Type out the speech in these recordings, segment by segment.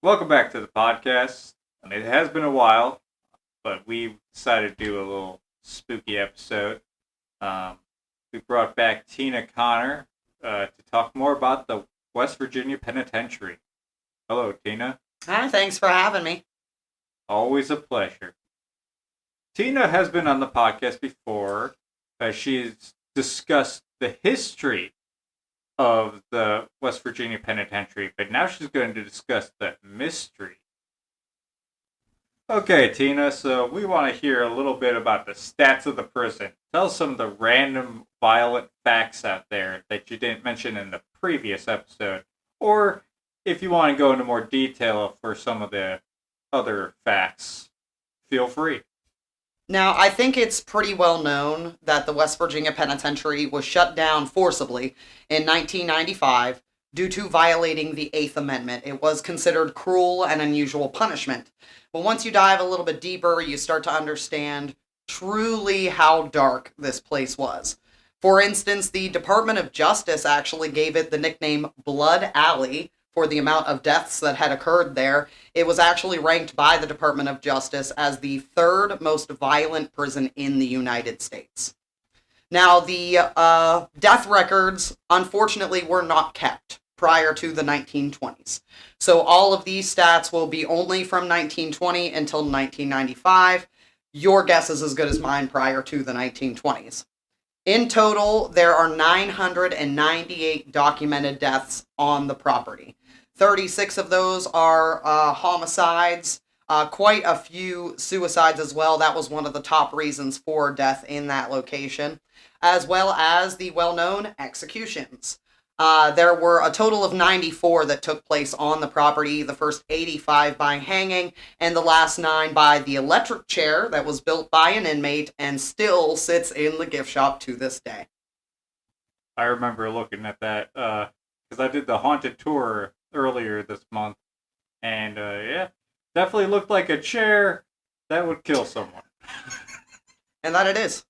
Welcome back to the podcast. And it has been a while, but we decided to do a little spooky episode. Um, we brought back Tina Connor to talk more about the West Virginia Penitentiary. Hello, Tina. Hi, thanks for having me. Always a pleasure. Tina has been on the podcast before. She's discussed the history of the West Virginia Penitentiary, but now she's going to discuss the mystery. Okay, Tina, so we want to hear a little bit about the stats of the prison. Tell us some of the random violent facts out there that you didn't mention in the previous episode. Or if you want to go into more detail for some of the other facts, feel free. Now, I think it's pretty well known that the West Virginia Penitentiary was shut down forcibly in 1995 due to violating the Eighth Amendment. It was considered cruel and unusual punishment. But once you dive a little bit deeper, you start to understand truly how dark this place was. For instance, the Department of Justice actually gave it the nickname Blood Alley for the amount of deaths that had occurred there. It was actually ranked by the Department of Justice as the third most violent prison in the United States. Now, the death records, unfortunately, were not kept prior to the 1920s. So all of these stats will be only from 1920 until 1995. Your guess is as good as mine prior to the 1920s. In total, there are 998 documented deaths on the property. 36 of those are homicides, quite a few suicides as well. That was one of the top reasons for death in that location, as well as the well-known executions. There were a total of 94 that took place on the property, the first 85 by hanging, and the last 9 by the electric chair that was built by an inmate and still sits in the gift shop to this day. I remember looking at that because I did the haunted tour earlier this month, and yeah, definitely looked like a chair that would kill someone. And that it is.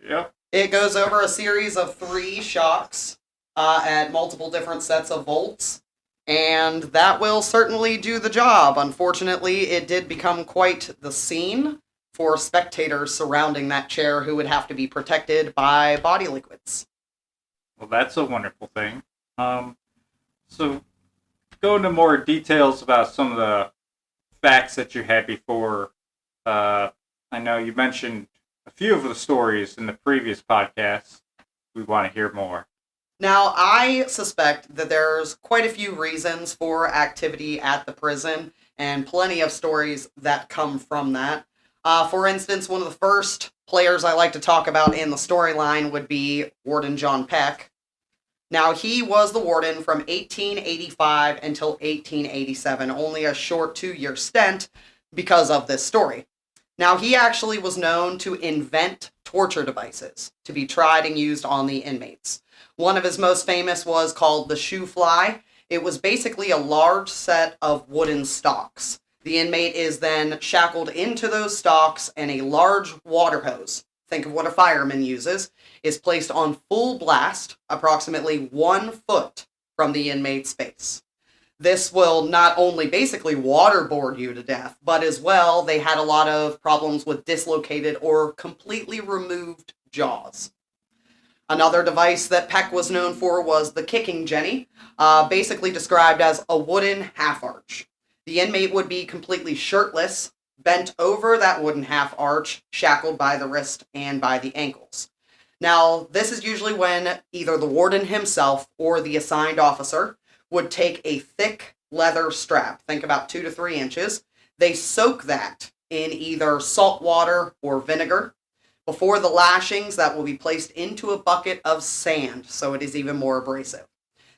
Yep. It goes over a series of 3 shocks at multiple different sets of volts, and that will certainly do the job. Unfortunately, it did become quite the scene for spectators surrounding that chair who would have to be protected by body liquids. Well, that's a wonderful thing. So go into more details about some of the facts that you had before. I know you mentioned a few of the stories in the previous podcast. We want to hear more. Now, I suspect that there's quite a few reasons for activity at the prison, and plenty of stories that come from that. For instance, one of the first players I like to talk about in the storyline would be Warden John Peck. Now, he was the warden from 1885 until 1887, only a short 2-year stint because of this story. Now, he actually was known to invent torture devices to be tried and used on the inmates. One of his most famous was called the shoe fly. It was basically a large set of wooden stalks. The inmate is then shackled into those stalks, and a large water hose, think of what a fireman uses, is placed on full blast, approximately 1 foot from the inmate's face. This will not only basically waterboard you to death, but as well, they had a lot of problems with dislocated or completely removed jaws. Another device that Peck was known for was the kicking jenny, basically described as a wooden half-arch. The inmate would be completely shirtless, bent over that wooden half-arch, shackled by the wrist and by the ankles. Now, this is usually when either the warden himself or the assigned officer would take a thick leather strap, think about 2 to 3 inches. They soak that in either salt water or vinegar. Before the lashings, that will be placed into a bucket of sand, so it is even more abrasive.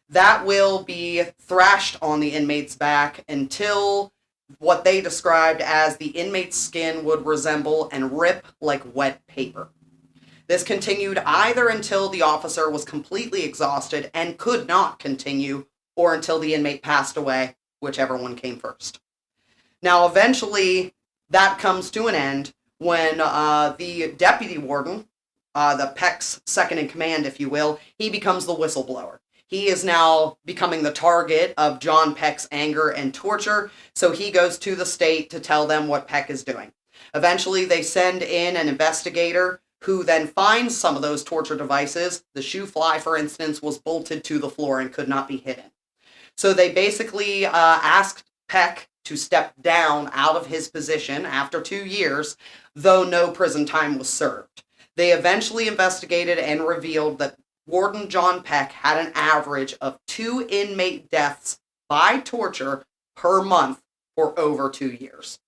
That will be thrashed on the inmate's back until what they described as the inmate's skin would resemble and rip like wet paper. This continued either until the officer was completely exhausted and could not continue, or until the inmate passed away, whichever one came first. Now, eventually, that comes to an end when the deputy warden, the Peck's second in command, if you will, he becomes the whistleblower. He is now becoming the target of John Peck's anger and torture, so he goes to the state to tell them what Peck is doing. Eventually, they send in an investigator who then finds some of those torture devices. The shoe fly, for instance, was bolted to the floor and could not be hidden. So they basically asked Peck to step down out of his position after 2 years, though no prison time was served. They eventually investigated and revealed that Warden John Peck had an average of 2 inmate deaths by torture per month for over 2 years.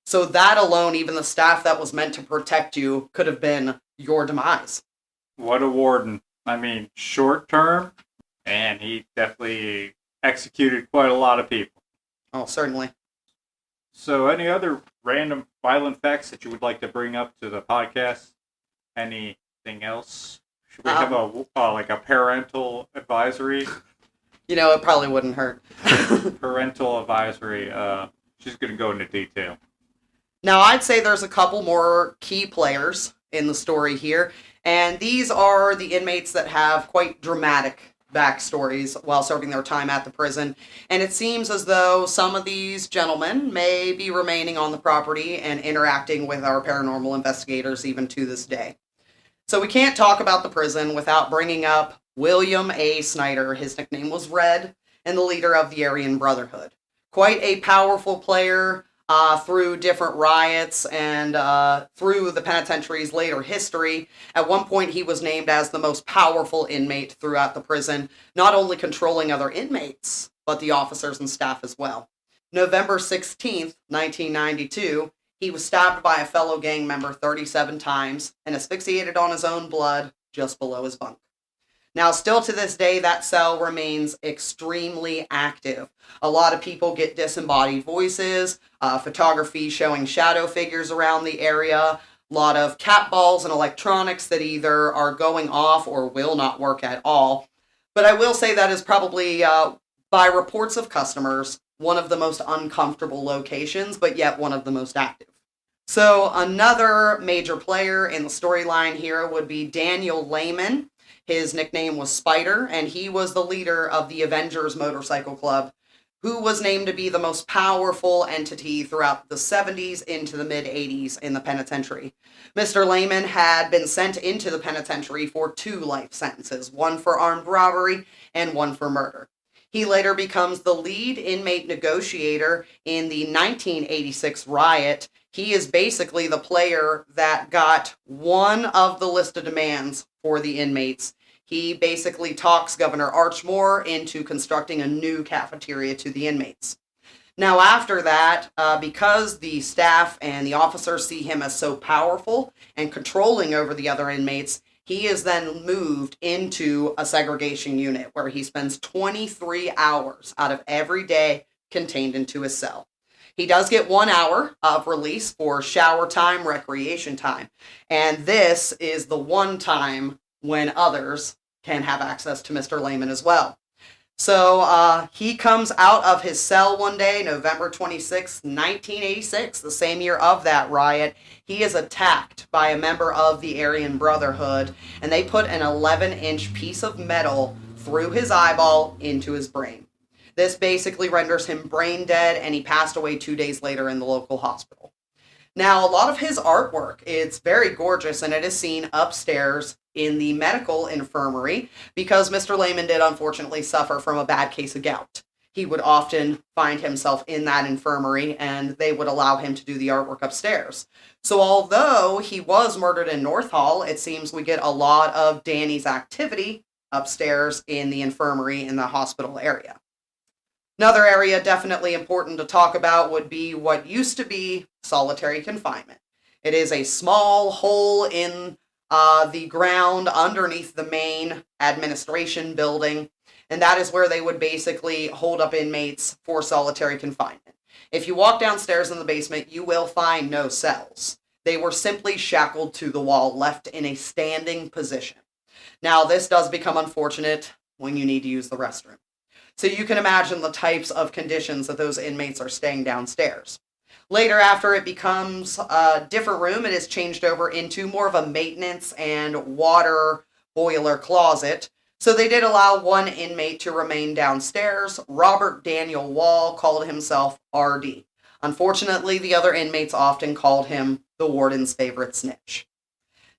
So that alone, even the staff that was meant to protect you, could have been your demise. What a warden. I mean, short term, and he definitely executed quite a lot of people. Oh, certainly. So any other random violent facts that you would like to bring up to the podcast? Anything else? Should we have a parental advisory? It probably wouldn't hurt. Parental advisory. She's going to go into detail. Now, I'd say there's a couple more key players in the story here, and these are the inmates that have quite dramatic backstories while serving their time at the prison, and it seems as though some of these gentlemen may be remaining on the property and interacting with our paranormal investigators even to this day. So we can't talk about the prison without bringing up William A. Snyder. His nickname was Red, and the leader of the Aryan Brotherhood. Quite a powerful player through different riots and through the penitentiary's later history. At one point, he was named as the most powerful inmate throughout the prison, not only controlling other inmates, but the officers and staff as well. November 16th, 1992, he was stabbed by a fellow gang member 37 times and asphyxiated on his own blood just below his bunk. Now, still to this day, that cell remains extremely active. A lot of people get disembodied voices, photography showing shadow figures around the area, a lot of cat balls and electronics that either are going off or will not work at all. But I will say that is probably, by reports of customers, one of the most uncomfortable locations, but yet one of the most active. So another major player in the storyline here would be Daniel Lehman. His nickname was Spider, and he was the leader of the Avengers Motorcycle Club, who was named to be the most powerful entity throughout the 70s into the mid-80s in the penitentiary. Mr. Lehman had been sent into the penitentiary for 2 life sentences, one for armed robbery and one for murder. He later becomes the lead inmate negotiator in the 1986 riot. He is basically the player that got one of the list of demands for the inmates. He basically talks Governor Archmore into constructing a new cafeteria to the inmates. Now, after that, because the staff and the officers see him as so powerful and controlling over the other inmates, he is then moved into a segregation unit where he spends 23 hours out of every day contained into his cell. He does get 1 hour of release for shower time, recreation time, and this is the one time when others can have access to Mr. Lehman as well. So he comes out of his cell one day, November 26, 1986, the same year of that riot. He is attacked by a member of the Aryan Brotherhood, and they put an 11-inch piece of metal through his eyeball into his brain. This basically renders him brain dead, and he passed away 2 days later in the local hospital. Now, a lot of his artwork, it's very gorgeous, and it is seen upstairs in the medical infirmary because Mr. Lehman did unfortunately suffer from a bad case of gout. He would often find himself in that infirmary, and they would allow him to do the artwork upstairs. So although he was murdered in North Hall, it seems we get a lot of Danny's activity upstairs in the infirmary in the hospital area. Another area definitely important to talk about would be what used to be solitary confinement. It is a small hole in the ground underneath the main administration building, and that is where they would basically hold up inmates for solitary confinement. If you walk downstairs in the basement, you will find no cells. They were simply shackled to the wall, left in a standing position. Now, this does become unfortunate when you need to use the restroom. So you can imagine the types of conditions that those inmates are staying downstairs. Later, after it becomes a different room, it is changed over into more of a maintenance and water boiler closet. So they did allow one inmate to remain downstairs. Robert Daniel Wall called himself RD. Unfortunately, the other inmates often called him the warden's favorite snitch.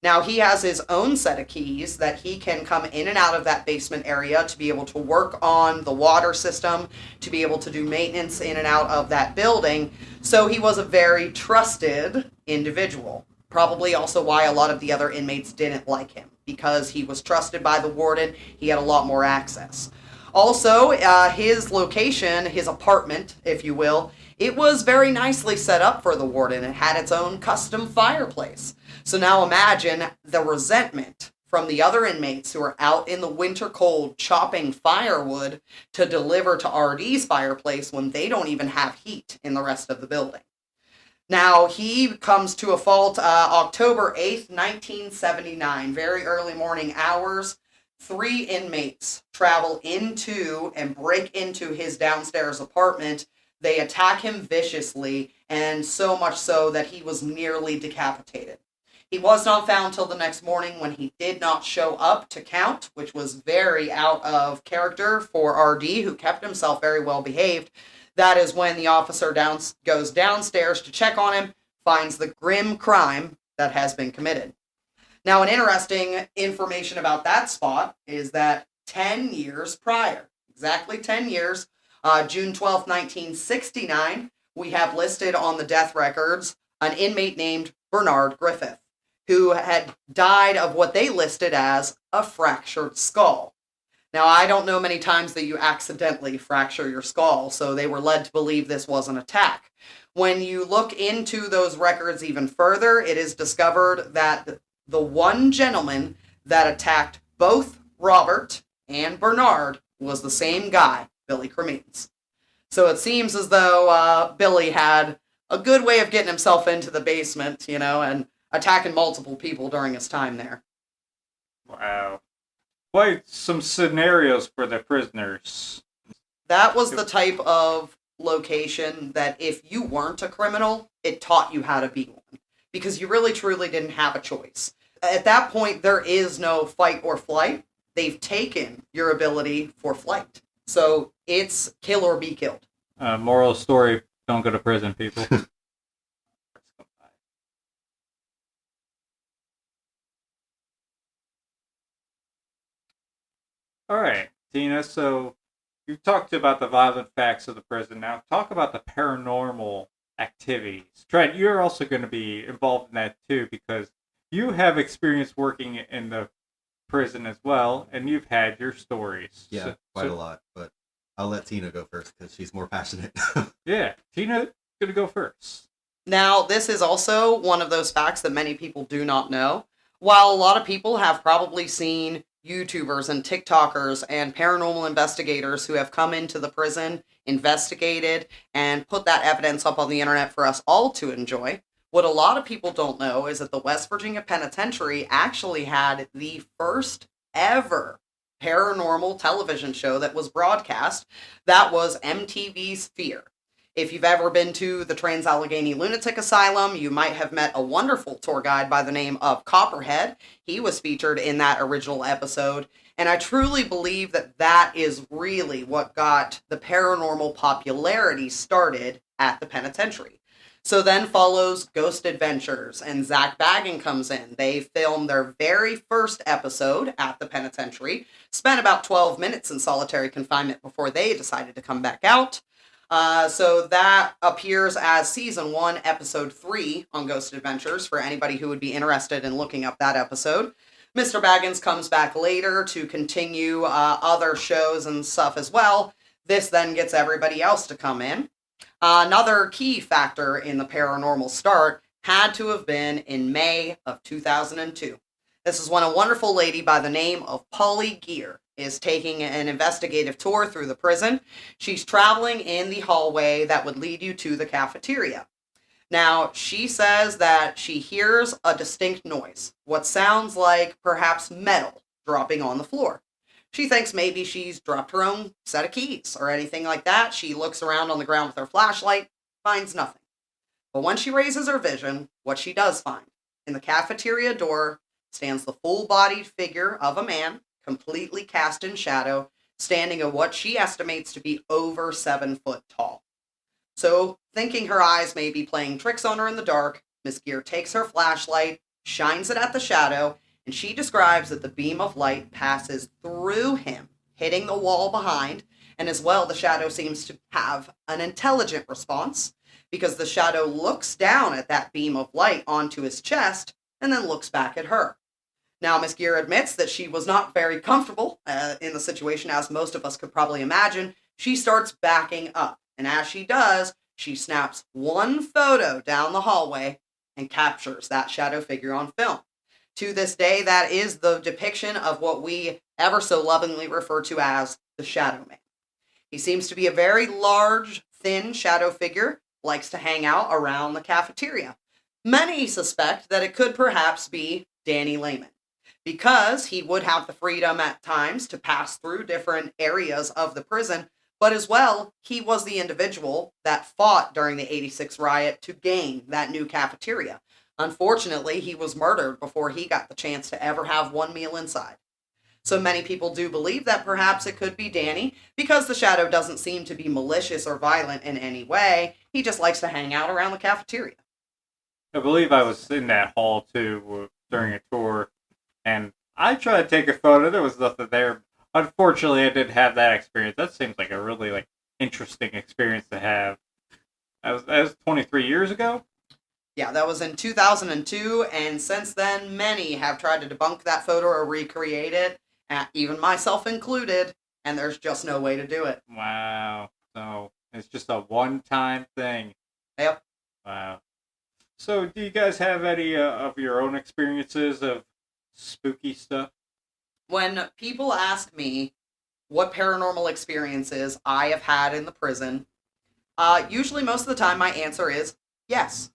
Now, he has his own set of keys that he can come in and out of that basement area to be able to work on the water system, to be able to do maintenance in and out of that building. So he was a very trusted individual. Probably also why a lot of the other inmates didn't like him, because he was trusted by the warden. He had a lot more access. Also, his location, his apartment, if you will, it was very nicely set up for the warden. It had its own custom fireplace. So now imagine the resentment from the other inmates who are out in the winter cold chopping firewood to deliver to RD's fireplace when they don't even have heat in the rest of the building. Now, he comes to a fault October 8th, 1979, very early morning hours. 3 inmates travel into and break into his downstairs apartment. They attack him viciously, and so much so that he was nearly decapitated. He was not found till the next morning, when he did not show up to count, which was very out of character for RD, who kept himself very well behaved. That is when the officer goes downstairs to check on him, finds the grim crime that has been committed. Now, an interesting information about that spot is that 10 years prior, exactly 10 years, June 12th, 1969, we have listed on the death records an inmate named Bernard Griffith, who had died of what they listed as a fractured skull. Now, I don't know many times that you accidentally fracture your skull, so they were led to believe this was an attack. When you look into those records even further, it is discovered that the one gentleman that attacked both Robert and Bernard was the same guy, Billy Cremines. So it seems as though Billy had a good way of getting himself into the basement, and attacking multiple people during his time there. Wow. Quite some scenarios for the prisoners. That was the type of location that if you weren't a criminal, it taught you how to be one. Because you really truly didn't have a choice. At that point, there is no fight or flight. They've taken your ability for flight. So it's kill or be killed. Moral story, don't go to prison, people. All right, Tina, so you talked about the violent facts of the prison. Now talk about the paranormal activities. Trent, you're also going to be involved in that too, because you have experience working in the prison as well, and you've had your stories. Yeah, quite a lot, but I'll let Tina go first because she's more passionate. Yeah, Tina's going to go first. Now, this is also one of those facts that many people do not know. While a lot of people have probably seen YouTubers and TikTokers and paranormal investigators who have come into the prison, investigated, and put that evidence up on the internet for us all to enjoy, what a lot of people don't know is that the West Virginia Penitentiary actually had the first ever paranormal television show that was broadcast. That was MTV's Fear. If you've ever been to the Trans-Allegheny Lunatic Asylum, you might have met a wonderful tour guide by the name of Copperhead. He was featured in that original episode, and I truly believe that that is really what got the paranormal popularity started at the penitentiary. So then follows Ghost Adventures, and Zach Baggin comes in. They filmed their very first episode at the penitentiary, spent about 12 minutes in solitary confinement before they decided to come back out. So that appears as Season 1, Episode 3 on Ghost Adventures for anybody who would be interested in looking up that episode. Mr. Baggins comes back later to continue other shows and stuff as well. This then gets everybody else to come in. Another key factor in the paranormal start had to have been in May of 2002. This is when a wonderful lady by the name of Polly Gear is taking an investigative tour through the prison. She's traveling in the hallway that would lead you to the cafeteria. Now, she says that she hears a distinct noise, what sounds like perhaps metal dropping on the floor. She thinks maybe she's dropped her own set of keys or anything like that. She looks around on the ground with her flashlight, finds nothing. But when she raises her vision, what she does find, in the cafeteria door stands the full-bodied figure of a man, completely cast in shadow, standing at what she estimates to be over 7 foot tall. So, thinking her eyes may be playing tricks on her in the dark, Miss Gear takes her flashlight, shines it at the shadow, and she describes that the beam of light passes through him, hitting the wall behind, and as well, the shadow seems to have an intelligent response, because the shadow looks down at that beam of light onto his chest, and then looks back at her. Now, Miss Gear admits that she was not very comfortable in the situation, as most of us could probably imagine. She starts backing up, and as she does, she snaps one photo down the hallway and captures that shadow figure on film. To this day, that is the depiction of what we ever so lovingly refer to as the Shadow Man. He seems to be a very large, thin shadow figure, likes to hang out around the cafeteria. Many suspect that it could perhaps be Danny Lehman, because he would have the freedom at times to pass through different areas of the prison, but as well, he was the individual that fought during the '86 riot to gain that new cafeteria. Unfortunately, he was murdered before he got the chance to ever have one meal inside. So many people do believe that perhaps it could be Danny, because the shadow doesn't seem to be malicious or violent in any way. He just likes to hang out around the cafeteria. I believe I was in that hall too during a tour, and I tried to take a photo. There was nothing there. Unfortunately, I didn't have that experience. That seems like a really interesting experience to have. That was 23 years ago. Yeah, that was in 2002, and since then, many have tried to debunk that photo or recreate it, even myself included, and there's just no way to do it. Wow. So it's just a one-time thing. Yep. Wow. So do you guys have any of your own experiences of spooky stuff? When people ask me what paranormal experiences I have had in the prison, usually most of the time my answer is yes.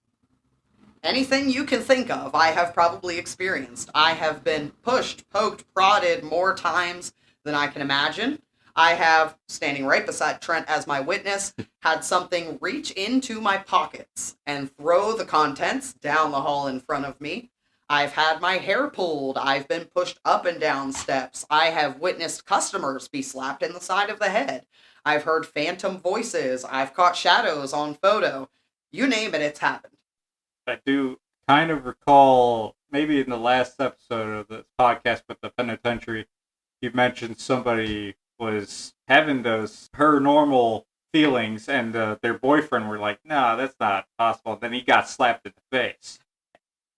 Anything you can think of, I have probably experienced. I have been pushed, poked, prodded more times than I can imagine. I have, standing right beside Trent as my witness, had something reach into my pockets and throw the contents down the hall in front of me. I've had my hair pulled. I've been pushed up and down steps. I have witnessed customers be slapped in the side of the head. I've heard phantom voices. I've caught shadows on photo. You name it, it's happened. I do kind of recall, maybe in the last episode of this podcast with the penitentiary, you mentioned somebody was having those paranormal feelings, and their boyfriend were like, "No, that's not possible." And then he got slapped in the face.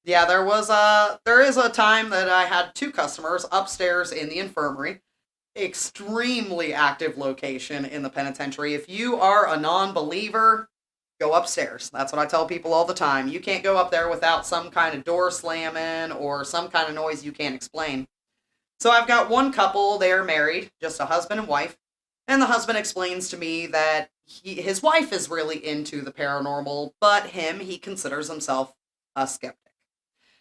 Yeah, there is a time that I had 2 customers upstairs in the infirmary. Extremely active location in the penitentiary. If you are a non-believer, go upstairs. That's what I tell people all the time. You can't go up there without some kind of door slamming or some kind of noise you can't explain. So I've got one couple, they're married, just a husband and wife, and the husband explains to me that his wife is really into the paranormal, but he considers himself a skeptic.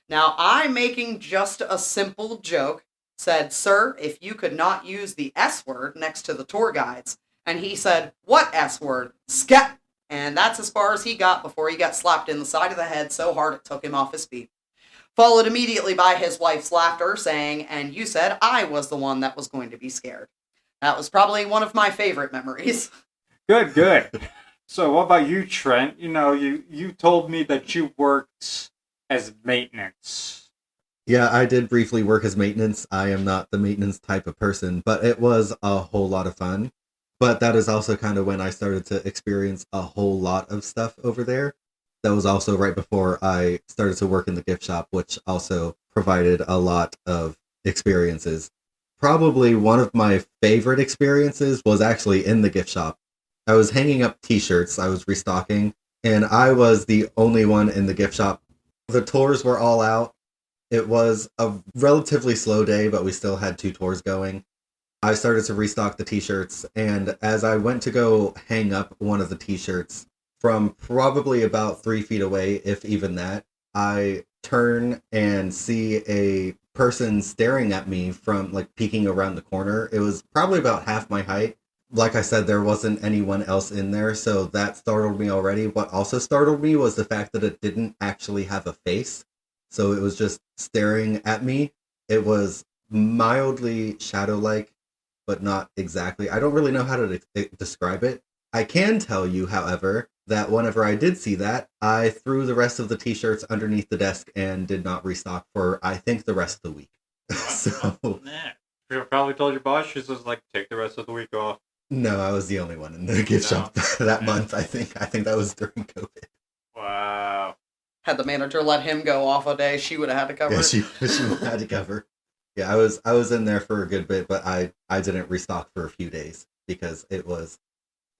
Now, I'm making just a simple joke, said, "Sir, if you could not use the S word next to the tour guides." And he said, "What S word? Skep." And that's as far as he got before he got slapped in the side of the head so hard it took him off his feet. Followed immediately by his wife's laughter, saying, "And you said I was the one that was going to be scared." That was probably one of my favorite memories. Good, good. So what about you, Trent? You told me that you worked as maintenance. Yeah, I did briefly work as maintenance. I am not the maintenance type of person, but it was a whole lot of fun. But that is also kind of when I started to experience a whole lot of stuff over there. That was also right before I started to work in the gift shop, which also provided a lot of experiences. Probably one of my favorite experiences was actually in the gift shop. I was hanging up t-shirts, I was restocking, and I was the only one in the gift shop. The tours were all out. It was a relatively slow day, but we still had 2 tours going. I started to restock the t-shirts, and as I went to go hang up one of the t-shirts, from probably about 3 feet away, if even that, I turn and see a person staring at me from, peeking around the corner. It was probably about half my height. Like I said, there wasn't anyone else in there, so that startled me already. What also startled me was the fact that it didn't actually have a face. So it was just staring at me. It was mildly shadow-like, but not exactly. I don't really know how to describe it. I can tell you, however, that whenever I did see that, I threw the rest of the t-shirts underneath the desk and did not restock for, I think, the rest of the week. So, Nah. You probably told your boss, she's just like, take the rest of the week off. no, I was the only one in the gift shop that Yeah. month, I think. I think that was during COVID. Wow. Had the manager let him go off a day, she would have had to cover Yeah, it. she had to cover. Yeah, I was in there for a good bit, but I didn't restock for a few days because it was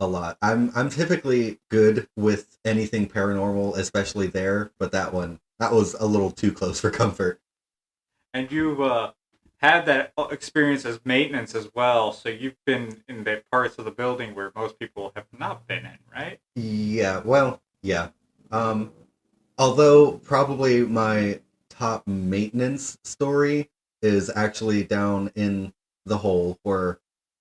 a lot. I'm typically good with anything paranormal, especially there, but that was a little too close for comfort. And you've had that experience as maintenance as well, so you've been in the parts of the building where most people have not been in, right? Yeah, well, yeah. Although probably my top maintenance story is actually down in the hole where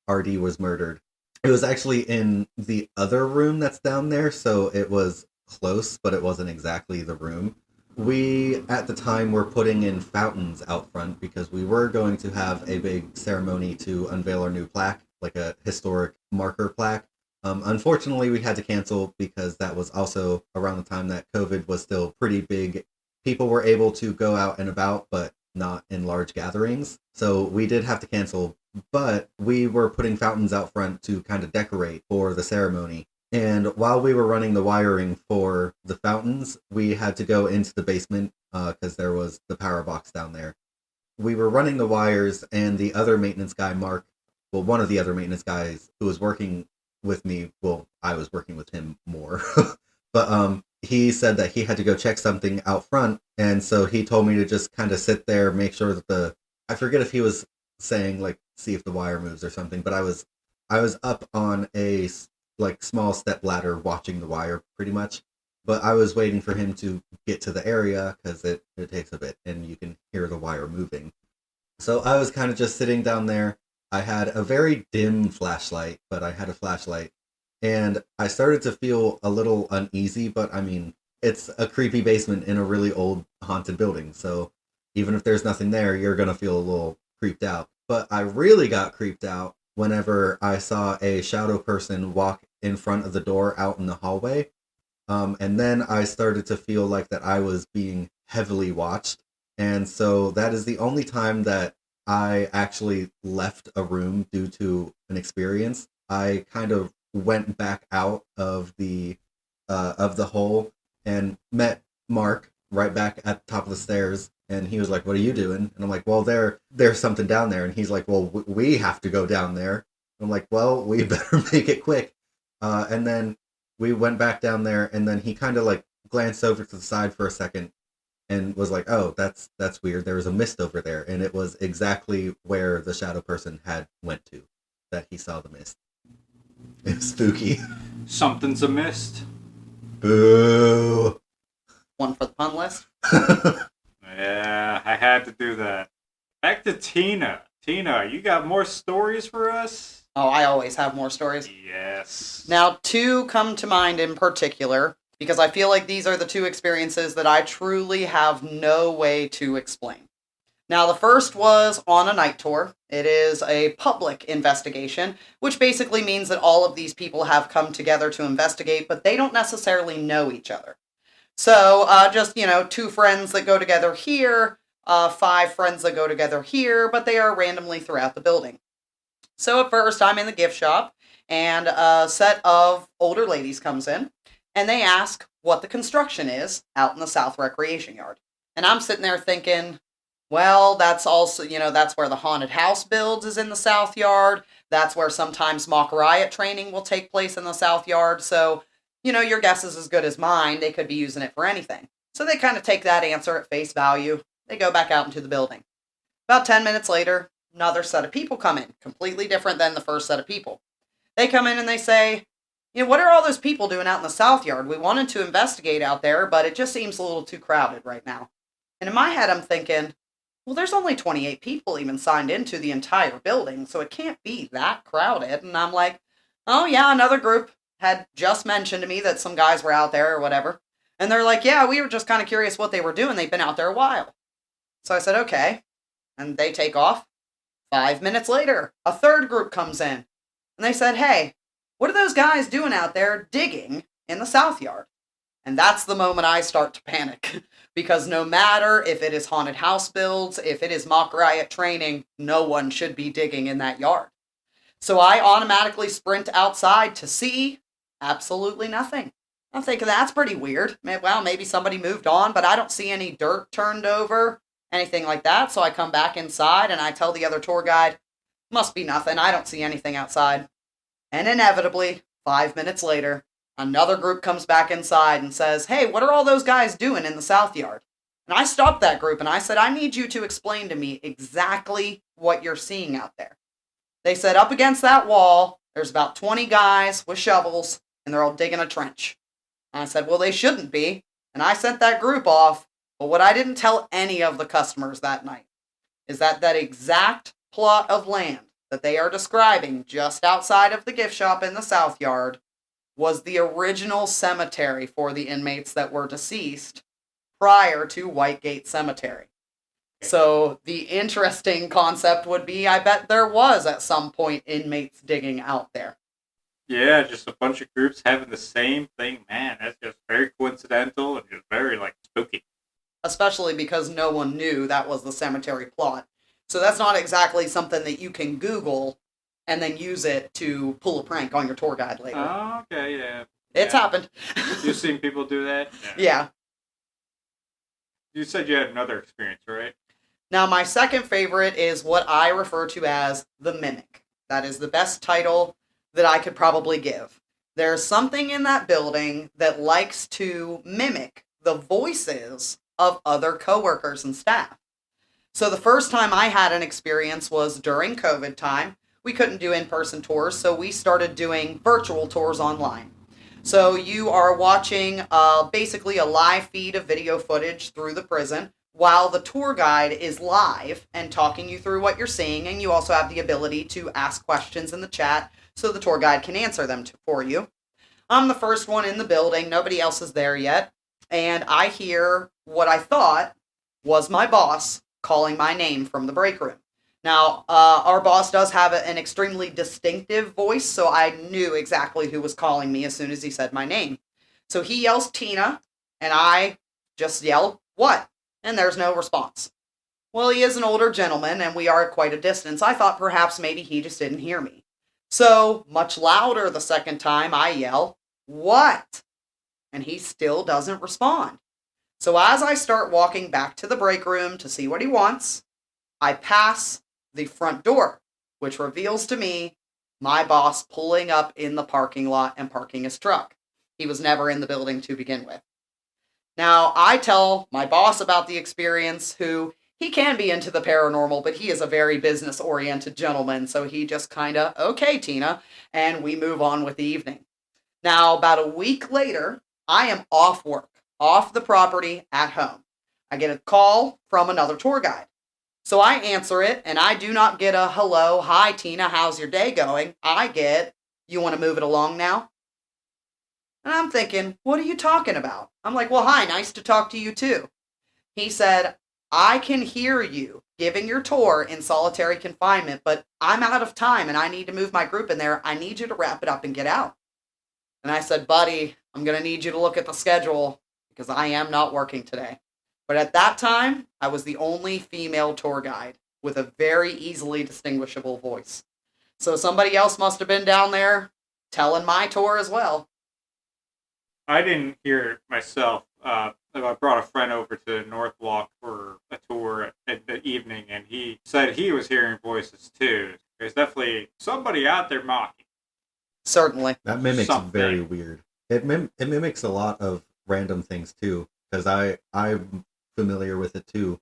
RD was murdered. It was actually in the other room that's down there, so it was close, but it wasn't exactly the room. We, at the time, were putting in fountains out front because we were going to have a big ceremony to unveil our new plaque, like a historic marker plaque. Unfortunately, we had to cancel because that was also around the time that COVID was still pretty big. People were able to go out and about, but not in large gatherings. So we did have to cancel, but we were putting fountains out front to kind of decorate for the ceremony. And while we were running the wiring for the fountains, we had to go into the basement because there was the power box down there. We were running the wires, and the other maintenance guy, Mark, well, one of the other maintenance guys who was working with me, well, I was working with him more, but he said that he had to go check something out front, and so he told me to just kind of sit there, make sure that I forget if he was saying like see if the wire moves or something, but I was up on a like small step ladder watching the wire pretty much, but I was waiting for him to get to the area because it takes a bit and you can hear the wire moving. So I was kind of just sitting down there. I had a very dim flashlight, but I had a flashlight. And I started to feel a little uneasy, but I mean, it's a creepy basement in a really old haunted building. So even if there's nothing there, you're going to feel a little creeped out. But I really got creeped out whenever I saw a shadow person walk in front of the door out in the hallway. And then I started to feel like that I was being heavily watched. And so that is the only time that I actually left a room due to an experience. I kind of went back out of the hole and met Mark right back at the top of the stairs, and he was like, "What are you doing?" And I'm like, "Well, there's something down there." And he's like, "Well, we have to go down there." I'm like, "Well, we better make it quick." And then we went back down there, and then he kind of like glanced over to the side for a second and was like, "Oh, that's weird. There was a mist over there," and it was exactly where the shadow person had went to that he saw the mist. It was spooky. Something's amiss. Boo. One for the pun list. Yeah, I had to do that. Back to Tina. Tina, you got more stories for us? Oh, I always have more stories. Yes. Now, two come to mind in particular, because I feel like these are the two experiences that I truly have no way to explain. Now, the first was on a night tour. It is a public investigation, which basically means that all of these people have come together to investigate, but they don't necessarily know each other. So, just, two friends that go together here, 5 friends that go together here, but they are randomly throughout the building. So at first, I'm in the gift shop, and a set of older ladies comes in, and they ask what the construction is out in the South Recreation Yard. And I'm sitting there thinking, well, that's also, that's where the haunted house builds is in the South Yard. That's where sometimes mock riot training will take place in the South Yard. So, your guess is as good as mine. They could be using it for anything. So they kind of take that answer at face value. They go back out into the building. About 10 minutes later, another set of people come in, completely different than the first set of people. They come in and they say, what are all those people doing out in the South Yard? We wanted to investigate out there, but it just seems a little too crowded right now. And in my head, I'm thinking, well, there's only 28 people even signed into the entire building, so it can't be that crowded. And I'm like, oh yeah, another group had just mentioned to me that some guys were out there or whatever. And they're like, yeah, we were just kind of curious what they were doing. They've been out there a while. So I said, okay. And they take off. 5 minutes later, a third group comes in, and they said, hey, what are those guys doing out there digging in the south yard? And that's the moment I start to panic. Because no matter if it is haunted house builds, if it is mock riot training, no one should be digging in that yard. So I automatically sprint outside to see absolutely nothing. I'm thinking that's pretty weird. Well, maybe somebody moved on, but I don't see any dirt turned over, anything like that. So I come back inside and I tell the other tour guide, must be nothing. I don't see anything outside. And inevitably, 5 minutes later, another group comes back inside and says, hey, what are all those guys doing in the south yard? And I stopped that group and I said, I need you to explain to me exactly what you're seeing out there. They said, up against that wall, there's about 20 guys with shovels and they're all digging a trench. And I said, well, they shouldn't be. And I sent that group off. But what I didn't tell any of the customers that night is that that exact plot of land that they are describing just outside of the gift shop in the south yard was the original cemetery for the inmates that were deceased prior to Whitegate Cemetery. So the interesting concept would be, I bet there was at some point inmates digging out there. Yeah, just a bunch of groups having the same thing. Man, that's just very coincidental and just very, spooky. Especially because no one knew that was the cemetery plot. So that's not exactly something that you can Google and then use it to pull a prank on your tour guide later. Oh, okay, yeah. It's happened. You've seen people do that? Yeah. You said you had another experience, right? Now, my second favorite is what I refer to as the mimic. That is the best title that I could probably give. There's something in that building that likes to mimic the voices of other coworkers and staff. So the first time I had an experience was during COVID time. We couldn't do in-person tours, so we started doing virtual tours online. So you are watching basically a live feed of video footage through the prison while the tour guide is live and talking you through what you're seeing, and you also have the ability to ask questions in the chat so the tour guide can answer them for you. I'm the first one in the building. Nobody else is there yet. And I hear what I thought was my boss calling my name from the break room. Now, our boss does have an extremely distinctive voice, so I knew exactly who was calling me as soon as he said my name. So he yells, Tina, and I just yell, what? And there's no response. Well, he is an older gentleman, and we are at quite a distance. I thought perhaps maybe he just didn't hear me. So, much louder the second time, I yell, what? And he still doesn't respond. So as I start walking back to the break room to see what he wants, I pass the front door, which reveals to me my boss pulling up in the parking lot and parking his truck. He was never in the building to begin with. Now, I tell my boss about the experience, who he can be into the paranormal, but he is a very business-oriented gentleman, so he just kind of, okay, Tina, and we move on with the evening. Now, about a week later, I am off work, off the property, at home. I get a call from another tour guide. So I answer it, and I do not get a, hello, hi, Tina, how's your day going? I get, you want to move it along now? And I'm thinking, what are you talking about? I'm like, well, hi, nice to talk to you too. He said, I can hear you giving your tour in solitary confinement, but I'm out of time and I need to move my group in there. I need you to wrap it up and get out. And I said, buddy, I'm going to need you to look at the schedule because I am not working today. But at that time, I was the only female tour guide with a very easily distinguishable voice. So somebody else must have been down there telling my tour as well. I didn't hear it myself. I brought a friend over to Northwalk for a tour at the evening, and he said he was hearing voices too. There's definitely somebody out there mocking. Certainly. That mimics Something. very weird. It mimics a lot of random things too, because I'm familiar with it too.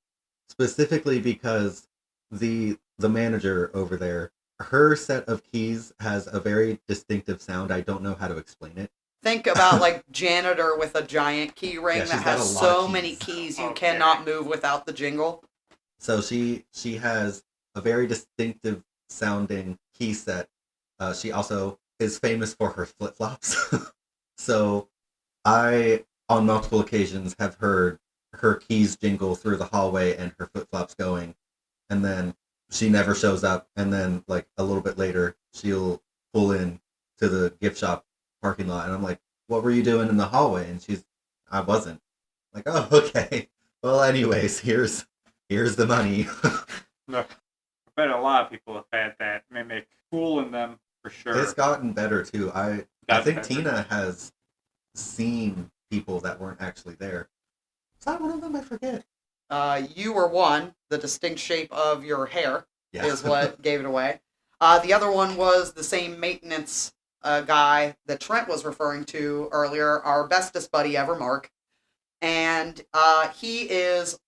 Specifically because the manager over there, her set of keys has a very distinctive sound. I don't know how to explain it. Think about like janitor with a giant key ring Yeah, she's that got has a lot so of many keys. keys you Okay. cannot move without the jingle. So she has a very distinctive sounding key set. She also is famous for her flip-flops. So I, on multiple occasions, have heard her keys jingle through the hallway and her flip-flops going. And then she never shows up, and then like a little bit later she'll pull in to the gift shop parking lot, and I'm like, what were you doing in the hallway? And I wasn't. Like, oh, okay. Well, anyways, here's the money. No, I bet a lot of people have had that mimic fooling them for sure. It's gotten better too. I think better. Tina has seen people that weren't actually there. Is that one of them? I forget. You were one. The distinct shape of your hair Yeah. is what gave it away. The other one was the same maintenance guy that Trent was referring to earlier, our bestest buddy ever, Mark. And he is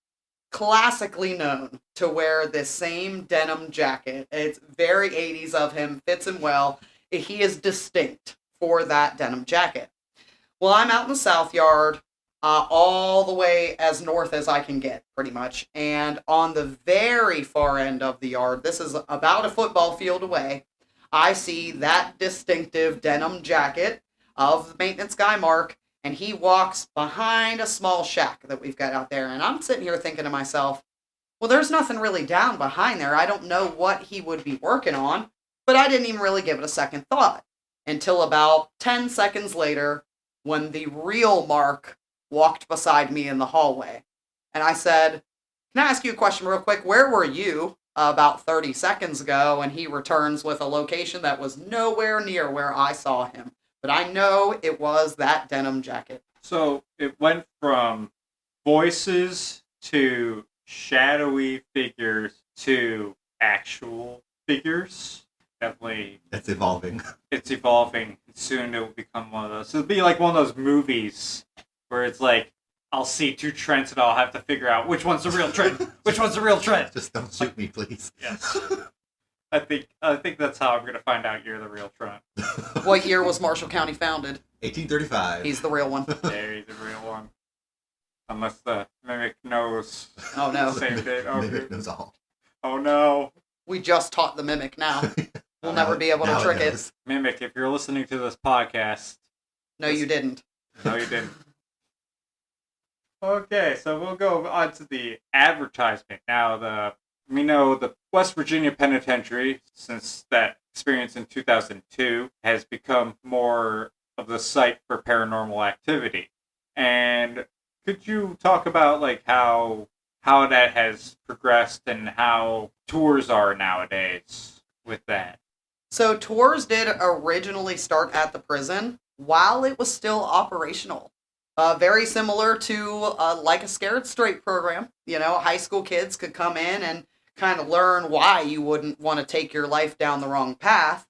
classically known to wear this same denim jacket. It's very 80s of him, fits him well. He is distinct for that denim jacket. Well, I'm out in the South Yard, all the way as north as I can get, pretty much. And on the very far end of the yard, this is about a football field away, I see that distinctive denim jacket of the maintenance guy, Mark, and he walks behind a small shack that we've got out there. And I'm sitting here thinking to myself, well, there's nothing really down behind there. I don't know what he would be working on, but I didn't even really give it a second thought until about 10 seconds later when the real Mark walked beside me in the hallway. And I said, can I ask you a question real quick? Where were you about 30 seconds ago? And he returns with a location that was nowhere near where I saw him. But I know it was that denim jacket. So it went from voices to shadowy figures to actual figures. Definitely, It's evolving. it's evolving. Soon it will become one of those. It'll be like one of those movies where it's like, I'll see two Trents and I'll have to figure out which one's the real Trent. Which one's the real Trent? Just don't shoot me, please. Yes. I think that's how I'm gonna find out you're the real Trent. What year was Marshall County founded? 1835. He's the real one. Yeah, he's the real one. Unless the mimic knows Oh, no. the same date. Oh, Mimic knows all. oh no. We just taught the mimic now. We'll never be able to Now trick it. knows. Mimic, if you're listening to this podcast, No, you didn't. no, you didn't. Okay, so we'll go on to the advertisement. Now, we know the West Virginia Penitentiary, since that experience in 2002, has become more of the site for paranormal activity. And could you talk about like how that has progressed and how tours are nowadays with that? So tours did originally start at the prison while it was still operational. Very similar to like a Scared Straight program. You know, high school kids could come in and kind of learn why you wouldn't want to take your life down the wrong path.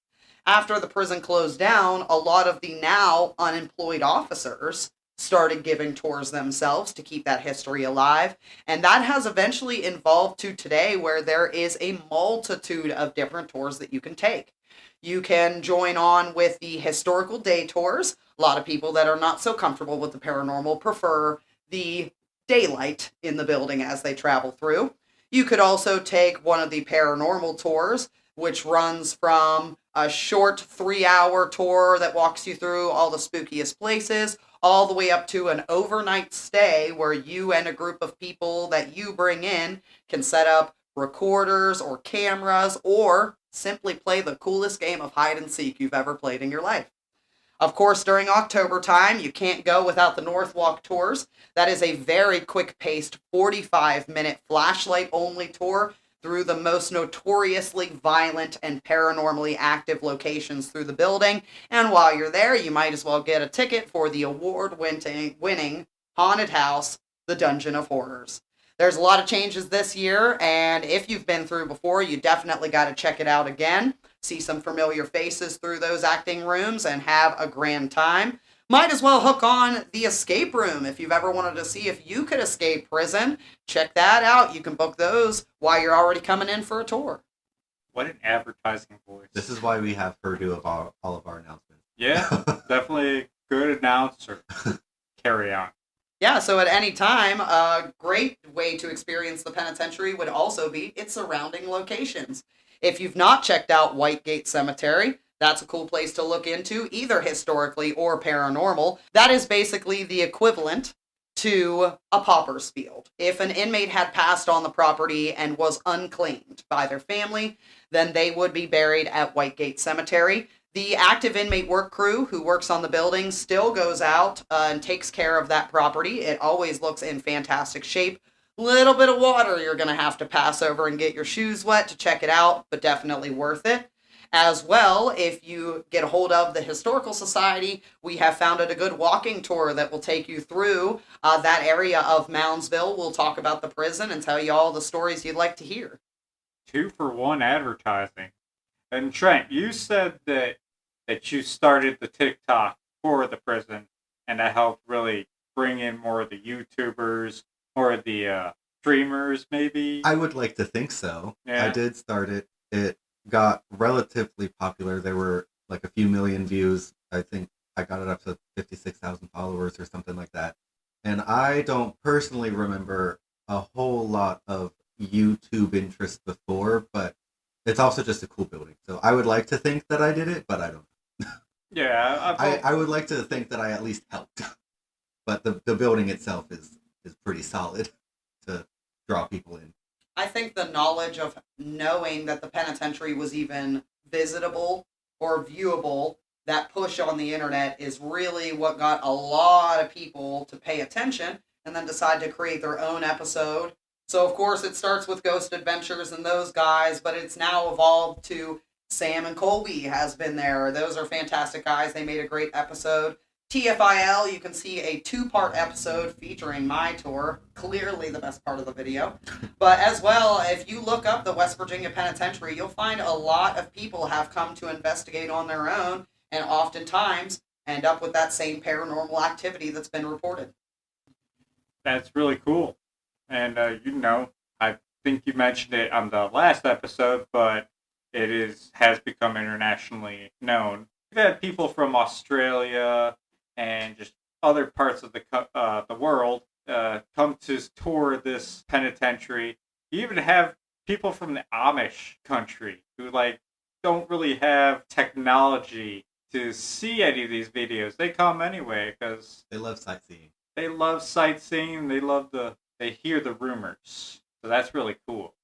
After the prison closed down, a lot of the now unemployed officers started giving tours themselves to keep that history alive. And that has eventually evolved to today where there is a multitude of different tours that you can take. You can join on with the historical day tours. A lot of people that are not so comfortable with the paranormal prefer the daylight in the building as they travel through. You could also take one of the paranormal tours, which runs from a short 3-hour tour that walks you through all the spookiest places, all the way up to an overnight stay where you and a group of people that you bring in can set up recorders or cameras or simply play the coolest game of hide and seek you've ever played in your life. Of course, during October time, you can't go without the North Walk tours. That is a very quick-paced 45-minute flashlight-only tour through the most notoriously violent and paranormally active locations through the building. And while you're there, you might as well get a ticket for the award-winning haunted house, the Dungeon of Horrors. There's a lot of changes this year, and if you've been through before, you definitely got to check it out again. See some familiar faces through those acting rooms and have a grand time. Might as well hook on the escape room if you've ever wanted to see if you could escape prison. Check that out. You can book those while you're already coming in for a tour. What an advertising voice. This is why we have her do all of our announcements. Yeah, definitely a good announcer. Carry on. Yeah, so at any time, a great way to experience the penitentiary would also be its surrounding locations. If you've not checked out Whitegate Cemetery, that's a cool place to look into, either historically or paranormal. That is basically the equivalent to a pauper's field. If an inmate had passed on the property and was unclaimed by their family, then they would be buried at Whitegate Cemetery. The active inmate work crew who works on the building still goes out and takes care of that property. It always looks in fantastic shape. Little bit of water you're going to have to pass over and get your shoes wet to check it out, but definitely worth it. As well, if you get a hold of the Historical Society, we have founded a good walking tour that will take you through that area of Moundsville. We'll talk about the prison and tell you all the stories you'd like to hear. 2-for-1 advertising. And Trent, you said that you started the TikTok for the prison, and that helped really bring in more of the YouTubers, more of the streamers, maybe? I would like to think so. Yeah. I did start it. It got relatively popular. There were like a few million views. I think I got it up to 56,000 followers or something like that. And I don't personally remember a whole lot of YouTube interest before, but it's also just a cool building. So I would like to think that I did it, but I don't know. Yeah. I would like to think that I at least helped. But the building itself is pretty solid to draw people in. I think the knowledge of knowing that the penitentiary was even visitable or viewable, that push on the internet is really what got a lot of people to pay attention and then decide to create their own episode. So, of course, it starts with Ghost Adventures and those guys, but it's now evolved to Sam and Colby has been there. Those are fantastic guys. They made a great episode. TFIL, you can see a 2-part episode featuring my tour, clearly the best part of the video. But as well, if you look up the West Virginia Penitentiary, you'll find a lot of people have come to investigate on their own and oftentimes end up with that same paranormal activity that's been reported. That's really cool. And, I think you mentioned it on the last episode, but it has become internationally known. We've had people from Australia and just other parts of the world come to tour this penitentiary. You even have people from the Amish country who don't really have technology to see any of these videos. They come anyway because they love sightseeing. They love sightseeing. They hear the rumors. So that's really cool.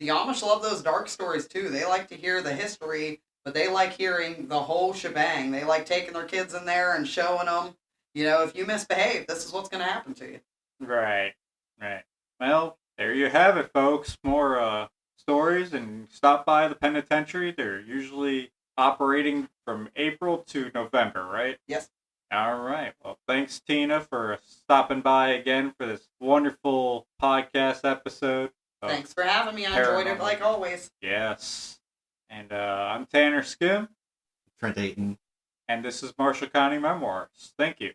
The Amish love those dark stories too. They like to hear the history, but they like hearing the whole shebang. They like taking their kids in there and showing them, if you misbehave, this is what's going to happen to you. Right. Well, there you have it, folks. More stories, and stop by the penitentiary. They're usually operating from April to November, right? Yes. All right. Well, thanks, Tina, for stopping by again for this wonderful podcast episode. Thanks for having me. I enjoyed it like always. Yes. And I'm Tanner Skim. Trent Dayton. And this is Marshall County Memoirs. Thank you.